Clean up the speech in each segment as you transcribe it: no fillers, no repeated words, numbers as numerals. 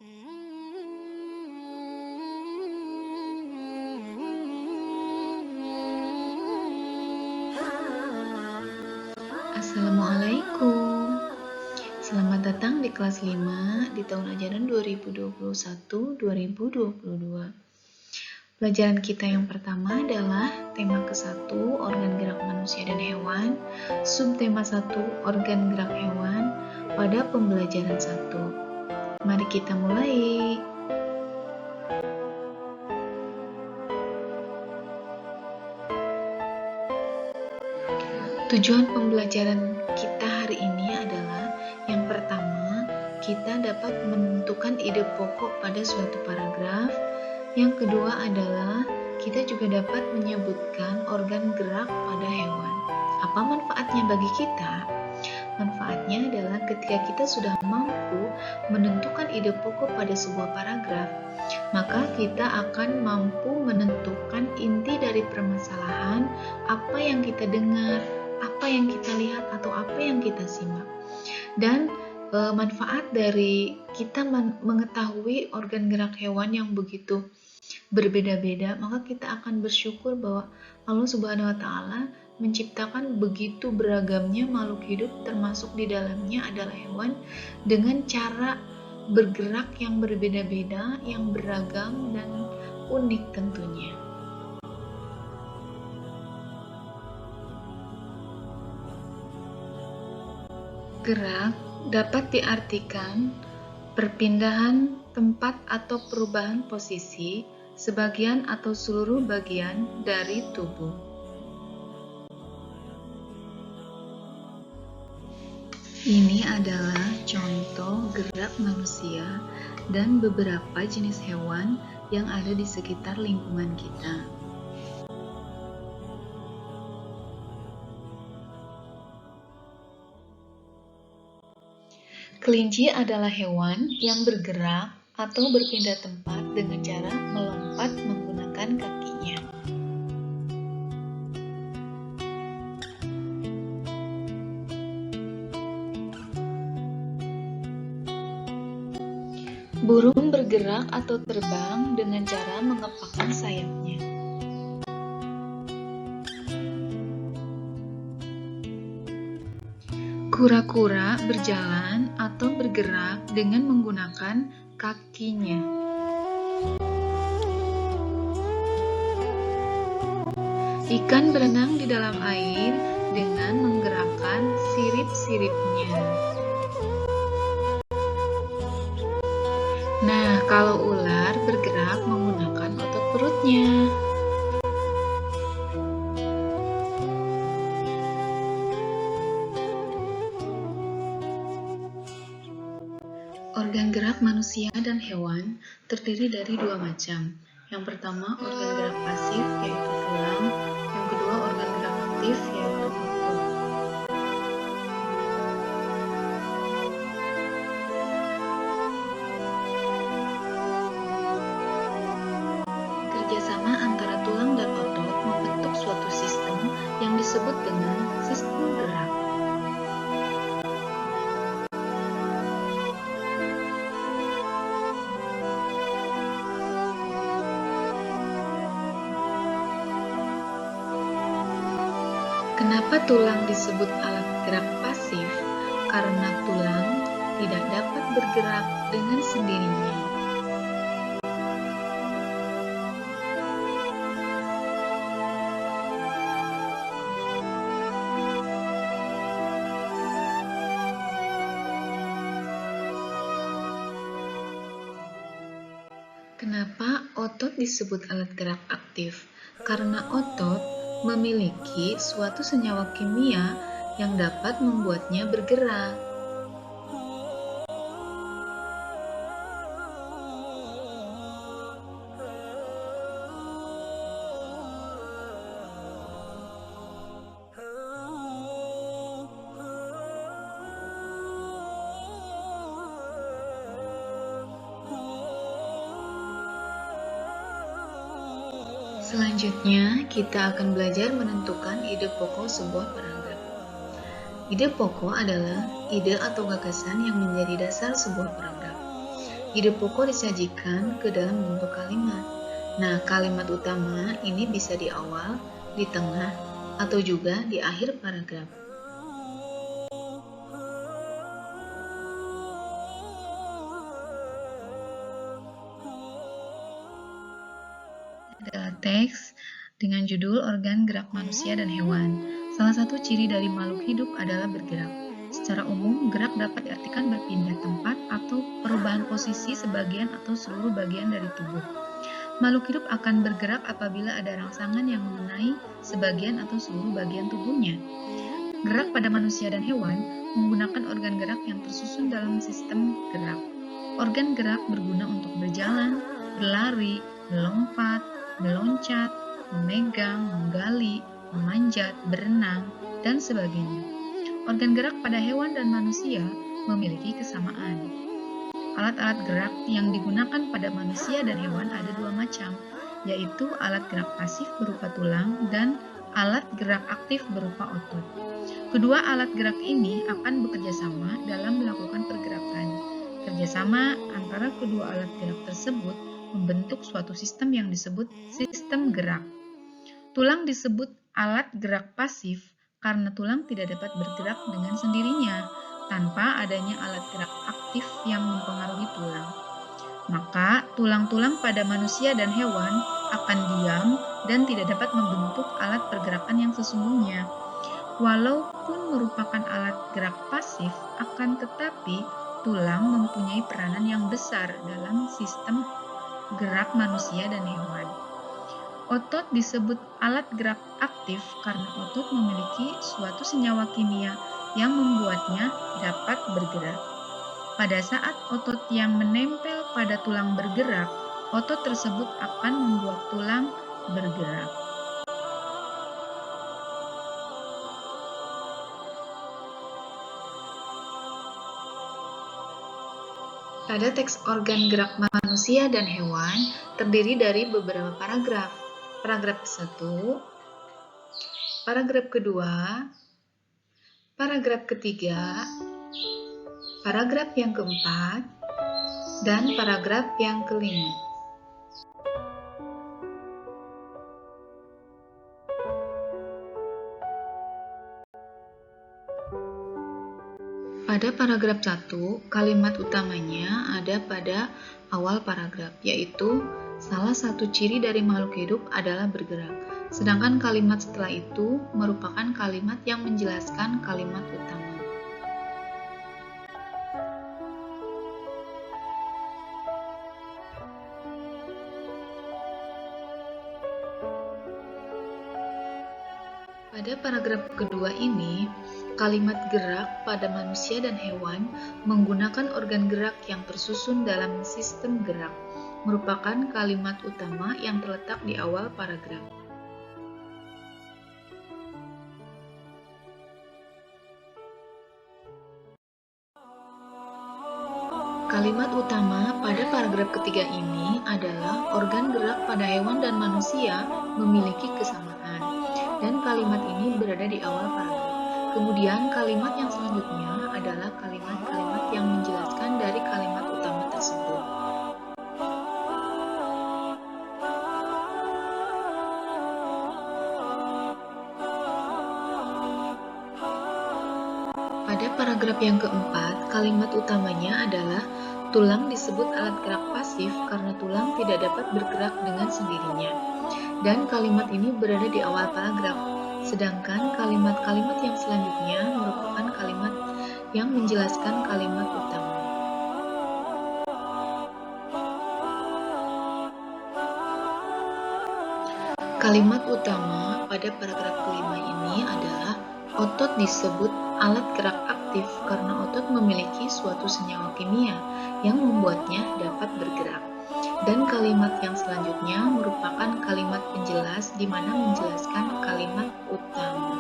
Assalamualaikum. Selamat datang di kelas 5 di tahun ajaran 2021-2022. Pelajaran kita yang pertama adalah tema ke-1, organ gerak manusia dan hewan, subtema 1, organ gerak hewan, pada pembelajaran 1. Mari kita mulai. Tujuan pembelajaran kita hari ini adalah yang pertama, kita dapat menentukan ide pokok pada suatu paragraf. Yang kedua adalah kita juga dapat menyebutkan organ gerak pada hewan. Apa manfaatnya bagi kita? Manfaatnya adalah ketika kita sudah mampu menentukan ide pokok pada sebuah paragraf, maka kita akan mampu menentukan inti dari permasalahan, apa yang kita dengar, apa yang kita lihat, atau apa yang kita simak. Dan manfaat dari kita mengetahui organ gerak hewan yang begitu berbeda-beda, maka kita akan bersyukur bahwa Allah Subhanahu wa Ta'ala menciptakan begitu beragamnya makhluk hidup, termasuk di dalamnya adalah hewan, dengan cara bergerak yang berbeda-beda, yang beragam dan unik tentunya. Gerak dapat diartikan perpindahan tempat atau perubahan posisi sebagian atau seluruh bagian dari tubuh. Ini adalah contoh gerak manusia dan beberapa jenis hewan yang ada di sekitar lingkungan kita. Kelinci adalah hewan yang bergerak atau berpindah tempat dengan cara melompat menggunakan kakinya. Burung bergerak atau terbang dengan cara mengepakkan sayapnya. Kura-kura berjalan atau bergerak dengan menggunakan kakinya. Ikan berenang di dalam air dengan menggerakkan sirip-siripnya. Nah, kalau ular bergerak menggunakan otot perutnya. Organ gerak manusia dan hewan terdiri dari dua macam. Yang pertama, organ gerak pasif, yaitu tulang. Yang kedua, organ gerak aktif, yaitu otot. Kerjasama antara tulang dan otot membentuk suatu sistem yang disebut dengan sistem gerak. Kenapa tulang disebut alat gerak pasif? Karena tulang tidak dapat bergerak dengan sendirinya. Kenapa otot disebut alat gerak aktif? Karena otot memiliki suatu senyawa kimia yang dapat membuatnya bergerak. Selanjutnya, kita akan belajar menentukan ide pokok sebuah paragraf. Ide pokok adalah ide atau gagasan yang menjadi dasar sebuah paragraf. ide pokok disajikan ke dalam bentuk kalimat. Nah, kalimat utama ini bisa di awal, di tengah, atau juga di akhir paragraf. Adalah teks dengan judul Organ Gerak Manusia dan Hewan. Salah satu ciri dari makhluk hidup adalah bergerak. Secara umum, gerak dapat diartikan berpindah tempat atau perubahan posisi sebagian atau seluruh bagian dari tubuh. Makhluk hidup akan bergerak apabila ada rangsangan yang mengenai sebagian atau seluruh bagian tubuhnya. Gerak pada manusia dan hewan menggunakan organ gerak yang tersusun dalam sistem gerak. Organ gerak berguna untuk berjalan, berlari, melompat, meloncat, memegang, menggali, memanjat, berenang, dan sebagainya. Organ gerak pada hewan dan manusia memiliki kesamaan. Alat-alat gerak yang digunakan pada manusia dan hewan ada dua macam, yaitu alat gerak pasif berupa tulang dan alat gerak aktif berupa otot. Kedua alat gerak ini akan bekerja sama dalam melakukan pergerakan. Kerjasama antara kedua alat gerak tersebut membentuk suatu sistem yang disebut sistem gerak. Tulang disebut alat gerak pasif karena tulang tidak dapat bergerak dengan sendirinya tanpa adanya alat gerak aktif yang mempengaruhi tulang. Maka tulang-tulang pada manusia dan hewan akan diam dan tidak dapat membentuk alat pergerakan yang sesungguhnya. Walaupun merupakan alat gerak pasif, akan tetapi tulang mempunyai peranan yang besar dalam sistem gerak manusia dan hewan. Otot disebut alat gerak aktif karena otot memiliki suatu senyawa kimia yang membuatnya dapat bergerak. Pada saat otot yang menempel pada tulang bergerak, otot tersebut akan membuat tulang bergerak. Pada teks organ gerak manusia dan hewan terdiri dari beberapa paragraf. Paragraf 1, paragraf kedua, paragraf ketiga, paragraf yang keempat, dan paragraf yang kelima. Pada paragraf 1, kalimat utamanya ada pada awal paragraf, yaitu salah satu ciri dari makhluk hidup adalah bergerak. Sedangkan kalimat setelah itu merupakan kalimat yang menjelaskan kalimat utama. Pada paragraf kedua ini, kalimat gerak pada manusia dan hewan menggunakan organ gerak yang tersusun dalam sistem gerak, merupakan kalimat utama yang terletak di awal paragraf. Kalimat utama pada paragraf ketiga ini adalah organ gerak pada hewan dan manusia memiliki kesamaan. Dan kalimat ini berada di awal paragraf. Kemudian kalimat yang selanjutnya adalah kalimat-kalimat yang menjelaskan dari kalimat utama tersebut. Pada paragraf yang keempat, kalimat utamanya adalah tulang disebut alat gerak pasif karena tulang tidak dapat bergerak dengan sendirinya. Dan kalimat ini berada di awal paragraf, sedangkan kalimat-kalimat yang selanjutnya merupakan kalimat yang menjelaskan kalimat utama. Kalimat utama pada paragraf kelima ini adalah otot disebut alat gerak aktif karena otot memiliki suatu senyawa kimia yang membuatnya dapat bergerak. Dan kalimat yang selanjutnya merupakan kalimat penjelas di mana menjelaskan kalimat utama.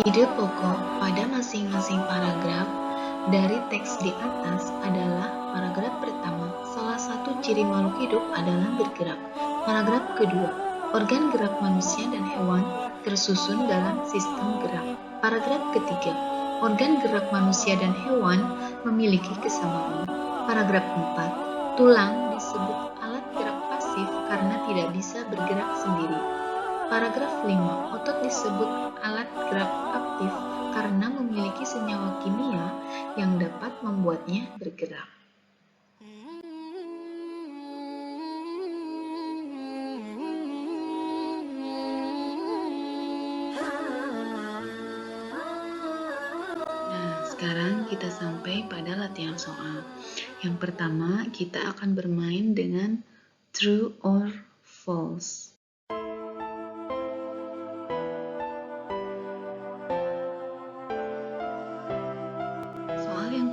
Ide pokok pada masing-masing paragraf dari teks di atas adalah paragraf pertama. Salah satu ciri makhluk hidup adalah bergerak. Paragraf kedua, organ gerak manusia dan hewan tersusun dalam sistem gerak. Paragraf ketiga, organ gerak manusia dan hewan memiliki kesamaan. Paragraf 4, tulang disebut alat gerak pasif karena tidak bisa bergerak sendiri. Paragraf 5, otot disebut alat gerak aktif karena memiliki senyawa kimia yang dapat membuatnya bergerak. Nah, sekarang kita sampai pada latihan soal. Yang pertama, kita akan bermain dengan true or false.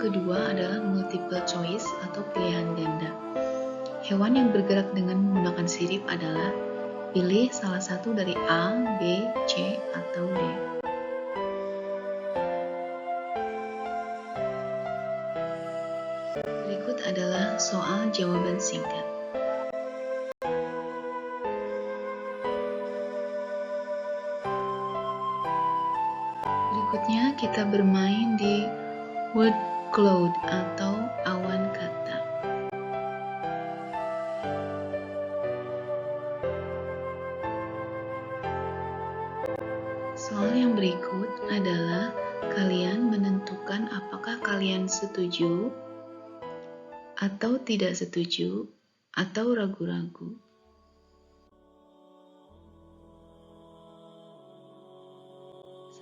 Yang kedua adalah multiple choice atau pilihan ganda. Hewan yang bergerak dengan menggunakan sirip adalah pilih salah satu dari A, B, C, atau D. Berikut adalah soal jawaban singkat. Berikutnya kita bermain di word cloud atau awan kata. Soal yang berikut adalah kalian menentukan apakah kalian setuju atau tidak setuju atau ragu-ragu.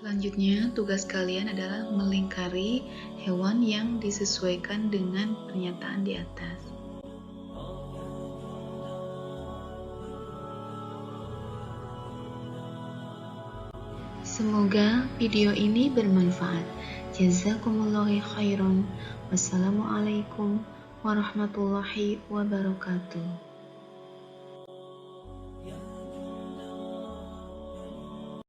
Selanjutnya, tugas kalian adalah melingkari hewan yang disesuaikan dengan pernyataan di atas. Semoga video ini bermanfaat. Jazakumullahu khairan. Wassalamualaikum warahmatullahi wabarakatuh.